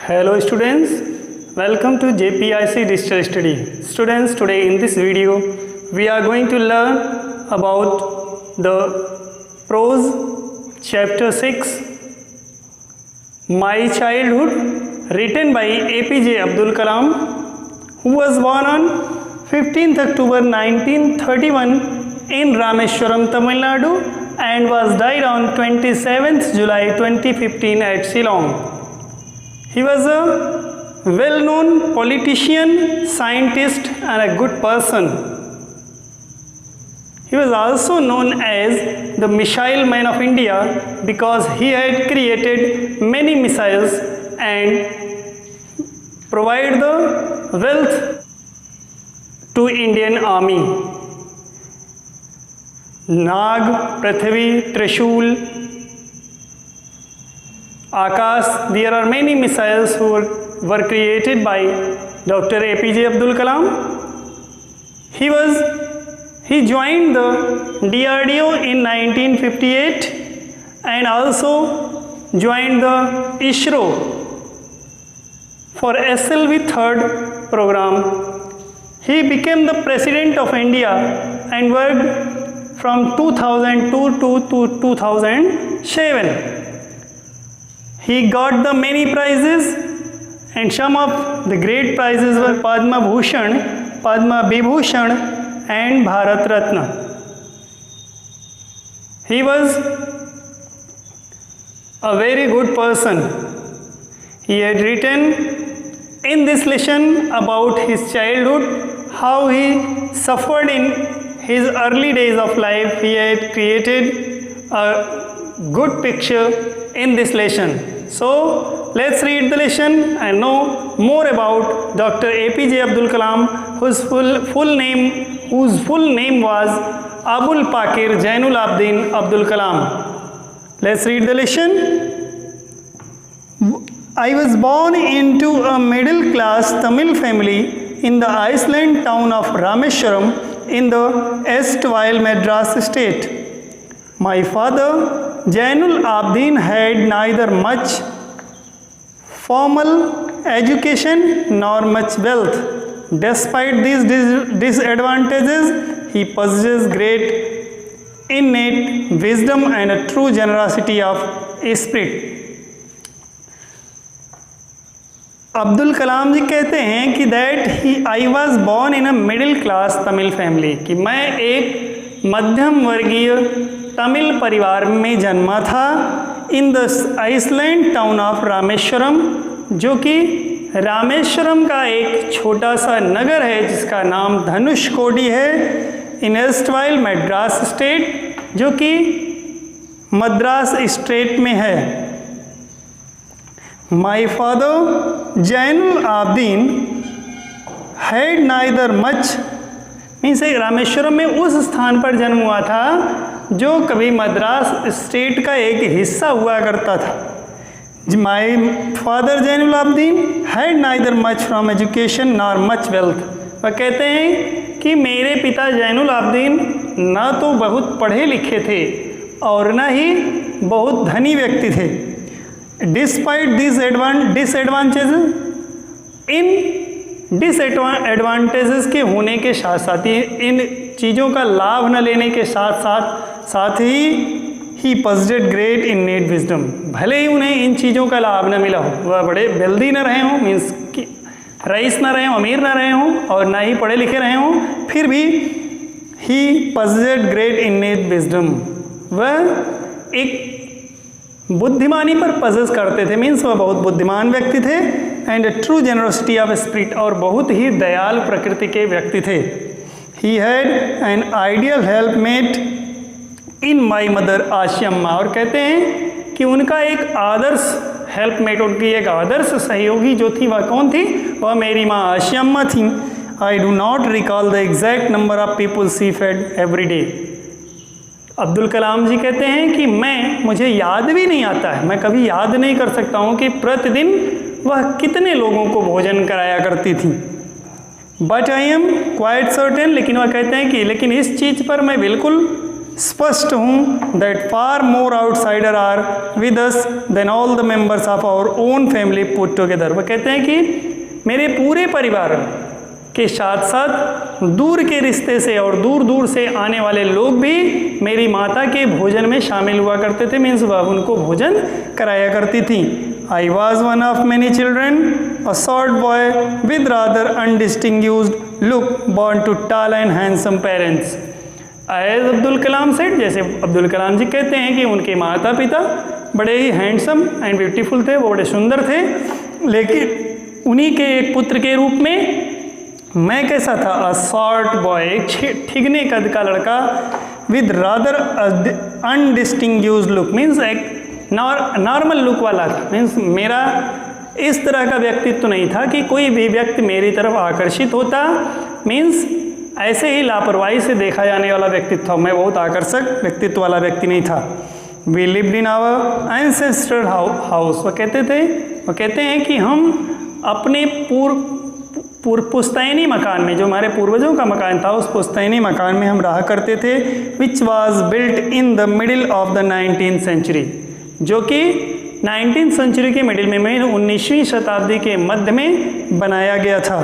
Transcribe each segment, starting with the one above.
Hello students, welcome to JPIC Digital Study. Students, today in this video we are going to learn about the prose chapter 6 My Childhood, written by APJ Abdul Kalam, who was born on 15th October 1931 in Rameshwaram, Tamil Nadu and was died on 27th July 2015 at Shillong. He was a well-known politician, scientist and a good person. He was also known as the Missile Man of India because he had created many missiles and provided the wealth to Indian Army. Nag, Prithvi, Trishul, Akash, there are many missiles who were created by Dr. APJ Abdul Kalam. He joined the DRDO in 1958 and also joined the ISRO for SLV 3rd program. He became the President of India and worked from 2002 to 2007. He got the many prizes and some of the great prizes were Padma Bhushan, Padma Vibhushan and Bharat Ratna. He was a very good person. He had written in this lesson about his childhood, how he suffered in his early days of life. He had created a good picture in this lesson. So, let's read the lesson and know more about Dr. APJ Abdul Kalam, whose full name was Abul Pakir Jainul Abdin Abdul Kalam. Let's read the lesson. I was born into a middle class Tamil family in the Iceland town of Rameshwaram in the erstwhile Madras state. My father Jainul Abdin had neither much formal education nor much wealth. Despite these disadvantages, he possessed great innate wisdom and a true generosity of spirit. Abdul Kalam ji कहते हैं कि I was born in a middle class Tamil family, कि मैं एक मध्यम वर्गीय तमिल परिवार में जन्मा था in the island town of Rameswaram, जो कि रामेश्वरम का एक छोटा सा नगर है जिसका नाम धनुषकोडी है, इन एर्स्टवाइल मद्रास स्टेट, जो कि मद्रास स्टेट में है. My father Jainul Abdeen had neither much, means Rameswaram में उस स्थान पर जन्म हुआ था जो कभी मद्रास स्टेट का एक हिस्सा हुआ करता था. My father Jainul Abdeen had neither much from education nor much wealth. वह कहते हैं कि मेरे पिता जैनुल आब्दीन ना तो बहुत पढ़े लिखे थे और ना ही बहुत धनी व्यक्ति थे. डिस्पाइट दिस डिसएडवांटेजेस के होने के साथ साथ इन चीज़ों का लाभ न लेने के साथ ही पॉजिटिव ग्रेट इननेट विजडम, भले ही उन्हें इन चीज़ों का लाभ न मिला हो, वह बड़े वेल्दी न रहे हों, मीन्स कि रईस न रहे हों, अमीर न रहे हों और ना ही पढ़े लिखे रहे हों, फिर भी ही पॉजिटिव ग्रेट इननेट विजडम, वह एक बुद्धिमानी पर पजेस करते थे, मीन्स वह बहुत बुद्धिमान व्यक्ति थे. And true generosity of spirit, और बहुत ही दयालु प्रकृति के व्यक्ति थे. He had an ideal helpmate in my mother Ashiamma, और कहते हैं कि उनका एक आदर्श हेल्पमेट, उनकी एक आदर्श सहयोगी जो थी वह कौन थी, वह मेरी माँ आशियम्मा थी. I do not recall the exact number of people she fed every day. Abdul Kalam ji कहते हैं कि मुझे याद भी नहीं आता है, मैं कभी याद नहीं कर सकता हूँ कि प्रतिदिन वह कितने लोगों को भोजन कराया करती थी. But I am quite certain, लेकिन वह कहते हैं कि लेकिन इस चीज़ पर मैं बिल्कुल स्पष्ट हूँ that far more outsider are with us than all the members of our own family put together. वह कहते हैं कि मेरे पूरे परिवार के साथ साथ दूर के रिश्ते से और दूर दूर से आने वाले लोग भी मेरी माता के भोजन में शामिल हुआ करते थे, मीन्स वह उनको भोजन कराया करती थी। I was one of many children, a short boy with rather undistinguished look, born to tall and handsome parents. As Abdul Kalam said, जैसे अब्दुल कलाम जी कहते हैं कि उनके माता पिता बड़े ही हैंडसम एंड ब्यूटीफुल थे, वो बड़े सुंदर थे, लेकिन उन्हीं के एक पुत्र के रूप में मैं कैसा था, अ शॉर्ट बॉय, एक ठिगने कद का लड़का, with rather undistinguished look, means एक नॉर्मल लुक वाला था, मीन्स मेरा इस तरह का व्यक्तित्व तो नहीं था कि कोई भी व्यक्ति मेरी तरफ आकर्षित होता, मीन्स ऐसे ही लापरवाही से देखा जाने वाला व्यक्तित्व था, मैं बहुत आकर्षक व्यक्तित्व वाला व्यक्ति नहीं था। We lived in our ancestral house, वो कहते हैं कि हम अपने पुश्तैनी मकान में, जो हमारे पूर्वजों का मकान था, उस पुश्तैनी मकान में हम रहा करते थे, which was built in the middle of the 19th century, जो कि 19th सेंचुरी के मिडिल में 19वीं शताब्दी के मध्य में बनाया गया था।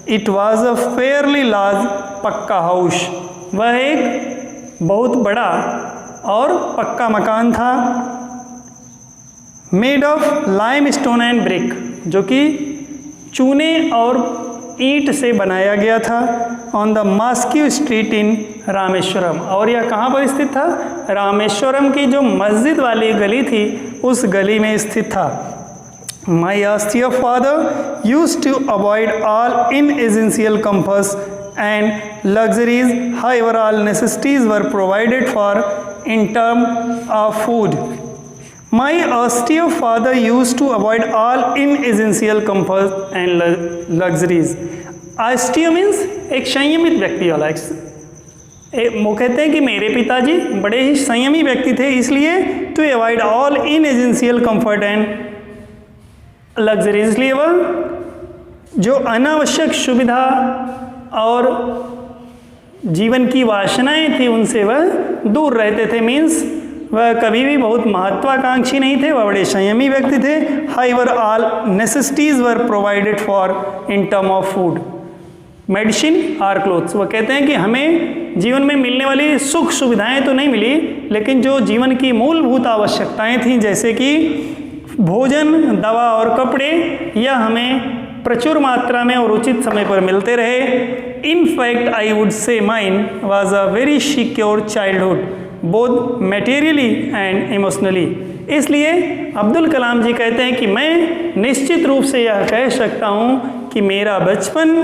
It was a fairly large पक्का हाउस, वह एक बहुत बड़ा और पक्का मकान था, made of lime stone and brick, जो कि चूने और ईंट से बनाया गया था, on the मास्क्यू street in Rameswaram, और यह कहाँ पर स्थित था, रामेश्वरम की जो मस्जिद वाली गली थी उस गली में स्थित था। माई austere father used to avoid all inessential comforts and luxuries, however all necessities were provided for in terms of food. My austere father used to avoid all inessential comforts and luxuries. Austere means एक संयमित व्यक्ति वाला, वो कहते हैं कि मेरे पिताजी बड़े ही संयमी व्यक्ति थे, इसलिए to avoid all inessential comfort and luxuries, इसलिए वह जो अनावश्यक सुविधा और जीवन की वासनाएं थी उनसे वह दूर रहते थे, मीन्स वह कभी भी बहुत महत्वाकांक्षी नहीं थे, वह बड़े संयमी व्यक्ति थे। However all necessities were provided for in term of food, medicine और क्लोथ्स। वह कहते हैं कि हमें जीवन में मिलने वाली सुख सुविधाएं तो नहीं मिली, लेकिन जो जीवन की मूलभूत आवश्यकताएं थीं, जैसे कि भोजन, दवा और कपड़े, यह हमें प्रचुर मात्रा में और उचित समय पर मिलते रहे। In fact I would say mine was a very secure childhood, both materially and emotionally. इसलिए अब्दुल कलाम जी कहते हैं कि मैं निश्चित रूप से यह कह सकता हूँ कि मेरा बचपन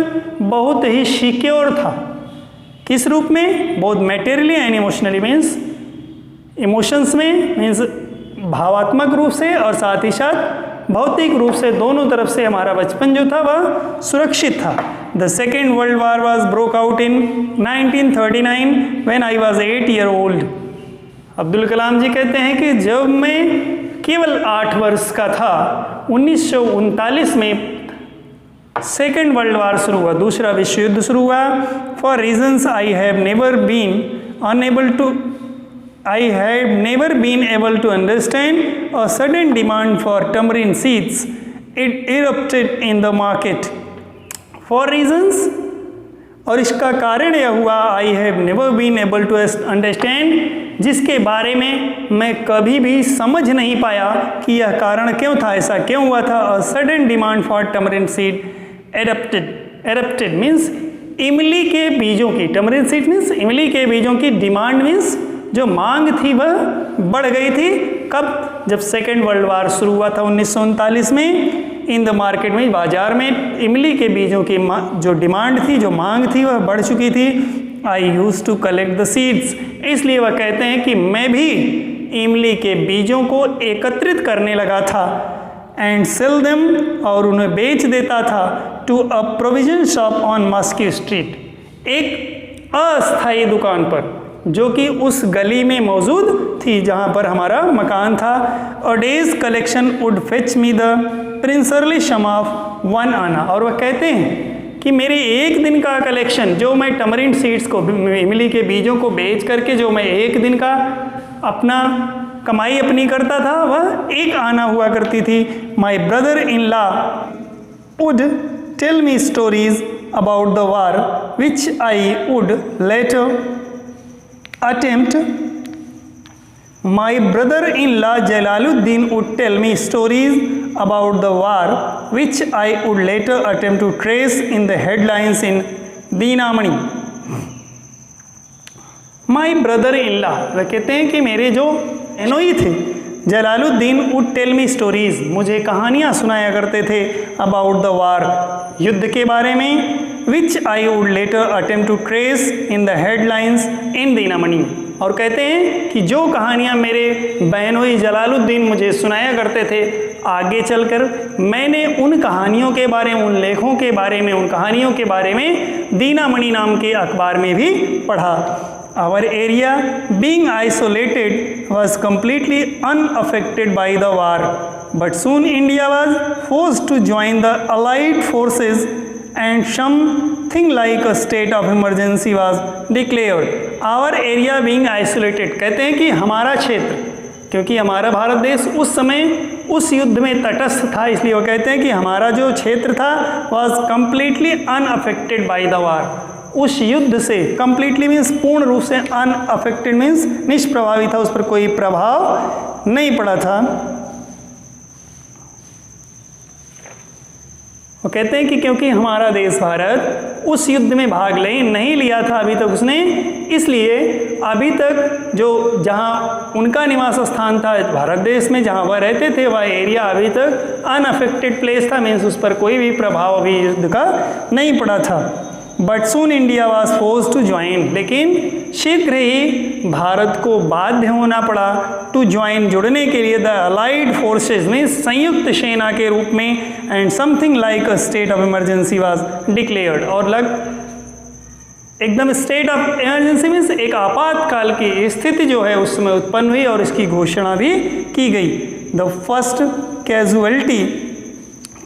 बहुत ही सिक्योर था। किस रूप में? Both materially and emotionally, means emotions में, मीन्स भावात्मक रूप से और साथ ही साथ भौतिक रूप से, दोनों तरफ से हमारा बचपन जो था वह सुरक्षित था। The second world war was broke out in 1939 when I was 8 years old। Abdul Kalam ji कहते हैं कि जब मैं केवल 8 वर्ष का था, 1939 में सेकेंड वर्ल्ड वार शुरू हुआ, दूसरा विश्व युद्ध शुरू हुआ। For reasons I have never been able to understand, a sudden demand for tamarind seeds, it erupted in the market. For reasons, और इसका कारण यह हुआ, I have never been able to understand, जिसके बारे में मैं कभी भी समझ नहीं पाया कि यह कारण क्यों था, ऐसा क्यों हुआ था। A sudden demand for tamarind seed erupted means इमली के बीजों की, tamarind seed means इमली के बीजों की डिमांड मीन्स जो मांग थी वह बढ़ गई थी। कब? जब सेकेंड वर्ल्ड वार शुरू हुआ था 1939 में। इन द मार्केट में, बाजार में इमली के बीजों की जो डिमांड थी, जो मांग थी, वह बढ़ चुकी थी। I use to collect the seeds, इसलिए वह कहते हैं कि मैं भी इमली के बीजों को एकत्रित करने लगा था। एंड सेल देम, और उन्हें बेच देता था। To a provision shop on Mosque Street, एक अस्थायी दुकान पर जो कि उस गली में मौजूद थी जहाँ पर हमारा मकान था। A days collection would fetch me the princely sum of 1 anna, और वह कहते हैं कि मेरे एक दिन का कलेक्शन, जो मैं टमरिंड सीड्स को, इमली के बीजों को बेच करके जो मैं एक दिन का अपना कमाई अपनी करता था, वह एक आना हुआ करती थी। My brother in law would tell me stories about the war which I would later attempt. My brother in law Jalaluddin would tell me stories about the war which I would later attempt to trace in the headlines in दीनामणि। My brother in law, वह कहते हैं कि मेरे जो एनोई थे Jalaluddin would tell me stories, मुझे कहानियाँ सुनाया करते थे about the war, युद्ध के बारे में, which I would later attempt to trace in the headlines in दीनामणि। और कहते हैं कि जो कहानियाँ मेरे बहनोई जलालुद्दीन मुझे सुनाया करते थे, आगे चलकर मैंने उन कहानियों के बारे में, उन लेखों के बारे में, उन कहानियों के बारे में दीनामणि नाम के अखबार में भी पढ़ा। Our area being isolated was completely unaffected by the war, but soon India was forced to join the allied forces and something like a state of emergency was declared. Our area being isolated, कहते हैं कि हमारा क्षेत्र, क्योंकि हमारा भारत देश उस समय उस युद्ध में तटस्थ था, इसलिए वो कहते हैं कि हमारा जो क्षेत्र था was completely unaffected by the war. उस युद्ध से completely मीन्स पूर्ण रूप से, unaffected मीन्स निष्प्रभावित था, उस पर कोई प्रभाव नहीं पड़ा था। वो कहते हैं कि क्योंकि हमारा देश भारत उस युद्ध में भाग नहीं लिया था अभी तक उसने, इसलिए अभी तक जो जहाँ उनका निवास स्थान था भारत देश में, जहाँ वह रहते थे, वह एरिया अभी तक अनअफेक्टेड प्लेस था, मीन्स उस पर कोई भी प्रभाव अभी युद्ध का नहीं पड़ा था। But soon India was forced to join, लेकिन शीघ्र ही भारत को बाध्य होना पड़ा टू ज्वाइन, जुड़ने के लिए, द अलाइड फोर्सेज में संयुक्त सेना के रूप में, and something like a state of emergency was declared, और एकदम स्टेट ऑफ इमरजेंसी मीन्स एक आपातकाल की स्थिति जो है उस समय उत्पन्न हुई और इसकी घोषणा भी की गई। The first casualty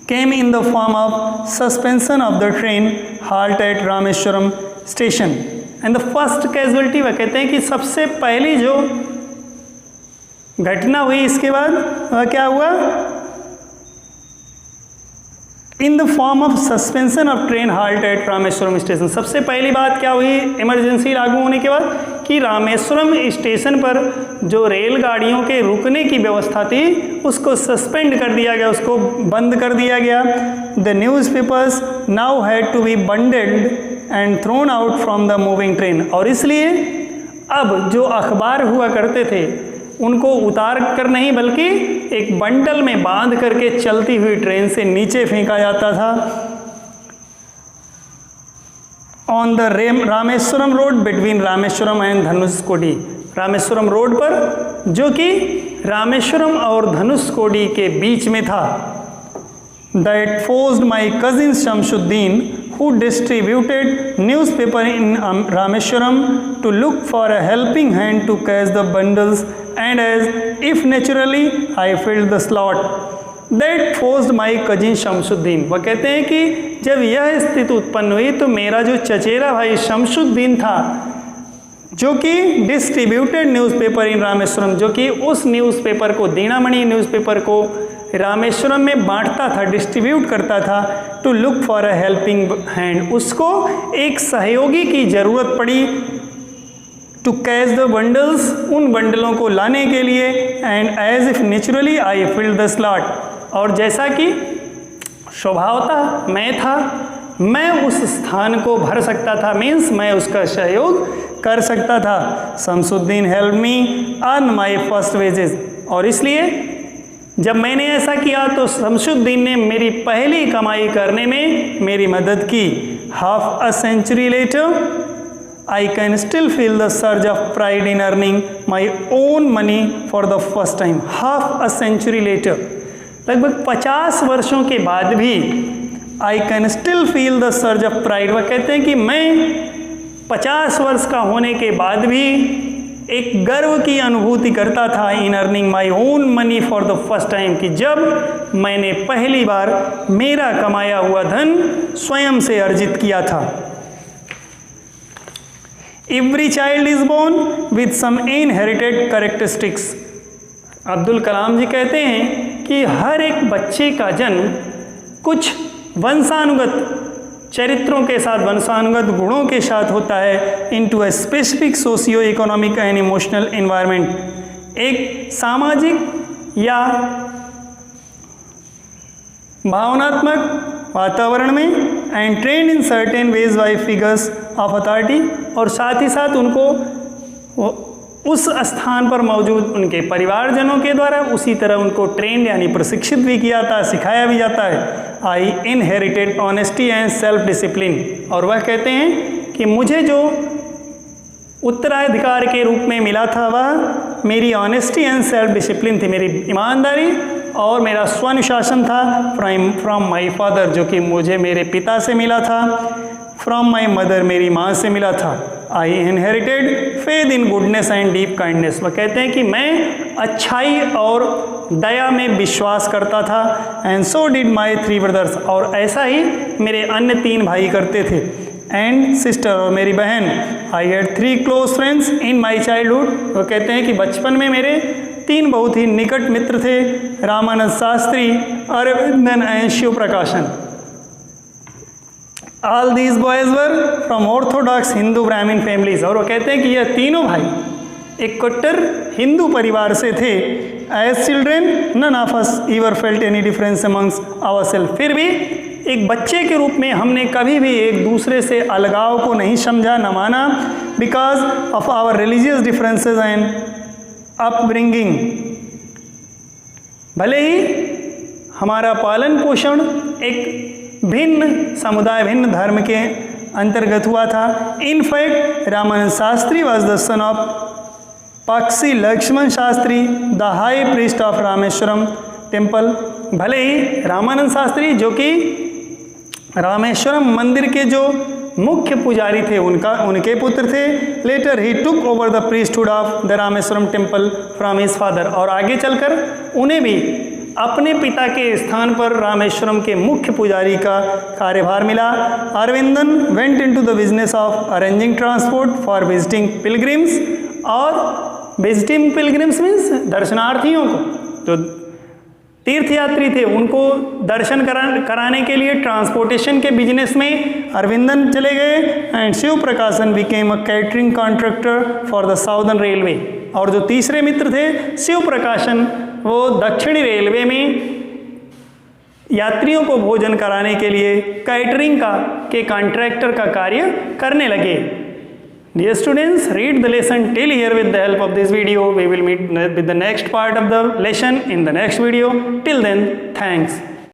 came in the form of suspension of the train halt at Rameswaram station, and the first casualty, वह कहते हैं कि सबसे पहली जो घटना हुई इसके बाद वह क्या हुआ, in the form of suspension of train halt at Rameswaram station. सबसे पहली बात क्या हुई इमरजेंसी लागू होने के बाद, कि रामेश्वरम स्टेशन पर जो रेलगाड़ियों के रुकने की व्यवस्था थी उसको सस्पेंड कर दिया गया, उसको बंद कर दिया गया। The newspapers now had to be bundled and thrown out from the moving train, और इसलिए अब जो अखबार हुआ करते थे उनको उतार कर नहीं बल्कि एक बंडल में बांध करके चलती हुई ट्रेन से नीचे फेंका जाता था। On the Rameswaram road between Rameswaram and Dhanushkodi, Rameswaram road पर जो कि रामेश्वरम और धनुषकोडी के बीच में था। That forced my cousin Shamsuddin who distributed newspaper in Rameshwaram to look for a helping hand to catch the bundles, and as if naturally I filled the slot that forced my cousin Shamsuddin. वह कहते हैं कि जब यह स्थिति उत्पन्न हुई तो मेरा जो चचेरा भाई शमशुद्दीन था, जो कि डिस्ट्रीब्यूटेड न्यूज़पेपर इन रामेश्वरम, जो कि उस न्यूज़पेपर को, दीनामणि न्यूज़पेपर को रामेश्वरम में बांटता था, डिस्ट्रीब्यूट करता था, to look for a helping hand, उसको एक सहयोगी की ज़रूरत पड़ी, टू कैच द बंडल्स, उन बंडलों को लाने के लिए, and as if naturally I filled the slot, और जैसा कि स्वभावतः मैं उस स्थान को भर सकता था, मीन्स मैं उसका सहयोग कर सकता था। Shamsuddin help me earn my first wages, और इसलिए जब मैंने ऐसा किया तो शमशुद्दीन ने मेरी पहली कमाई करने में मेरी मदद की। Half a century later I can still feel the surge of pride in earning my own money for the first time. Half a century later, लगभग 50 वर्षों के बाद भी I can still feel the surge of pride, वह कहते हैं कि मैं 50 वर्ष का होने के बाद भी एक गर्व की अनुभूति करता था इन earning my own money for the first time, कि जब मैंने पहली बार मेरा कमाया हुआ धन स्वयं से अर्जित किया था। Every child is born with some inherited characteristics. Abdul Kalam ji कहते हैं कि हर एक बच्चे का जन्म कुछ वंशानुगत चरित्रों के साथ, वंशानुगत गुणों के साथ होता है। Into a specific socio economic and emotional environment, एक सामाजिक या भावनात्मक वातावरण में, and trend in certain veg bye figures of authority, और साथ ही साथ उनको उस स्थान पर मौजूद उनके परिवारजनों के द्वारा उसी तरह उनको ट्रेंड यानी प्रशिक्षित भी किया जाता है, सिखाया भी जाता है। आई inherited honesty and self discipline, और वह कहते हैं कि मुझे जो उत्तराधिकार के रूप में मिला था वह मेरी ऑनेस्टी एंड सेल्फ डिसिप्लिन थी, मेरी ईमानदारी और मेरा स्वानुशासन था। फ्रॉम माई फादर, जो कि मुझे मेरे पिता से मिला था। फ्रॉम माई मदर, मेरी माँ से मिला था। आई inherited faith in goodness and deep kindness, वह कहते हैं कि मैं अच्छाई और दया में विश्वास करता था। And so did my 3 brothers, और ऐसा ही मेरे अन्य 3 भाई करते थे। एंड सिस्टर, और मेरी बहन। I had 3 close friends in my childhood, वह कहते हैं कि बचपन में मेरे 3 बहुत ही निकट मित्र थे, रामानंद शास्त्री, अरविंदन एंड शिव प्रकाशन। All these boys were from orthodox Hindu Brahmin families, और वो कहते हैं कि यह तीनों भाई एक कट्टर हिंदू परिवार से थे। As children, none of us ever felt any difference amongst ourselves, फिर भी एक बच्चे के रूप में हमने कभी भी एक दूसरे से अलगाव को नहीं समझा, न माना। Because of our religious differences and upbringing, भले ही हमारा पालन पोषण एक भिन्न समुदाय, भिन्न धर्म के अंतर्गत हुआ था। In fact Ramanand Shastri was the son of पक्षी Lakshman Shastri, the high priest of Rameswaram temple. भले ही रामानंद शास्त्री, जो कि रामेश्वरम मंदिर के जो मुख्य पुजारी थे, उनके पुत्र थे। Later he took over the priesthood of the Rameswaram temple from his father, और आगे चलकर उन्हें भी अपने पिता के स्थान पर रामेश्वरम के मुख्य पुजारी का कार्यभार मिला। Aravindan went into the business of arranging transport for visiting pilgrims, और विजिटिंग पिलग्रिम्स मीन्स दर्शनार्थियों को, जो तीर्थयात्री थे उनको दर्शन कराने के लिए ट्रांसपोर्टेशन के बिजनेस में अरविंदन चले गए। एंड शिव प्रकाशन became a catering contractor for the southern railway, और जो तीसरे मित्र थे शिव प्रकाशन, वो दक्षिणी रेलवे में यात्रियों को भोजन कराने के लिए कैटरिंग के कॉन्ट्रैक्टर का कार्य करने लगे। Dear students, read the lesson till here with the help of this video. We will meet with the next part of the lesson in the next video. Till then, thanks.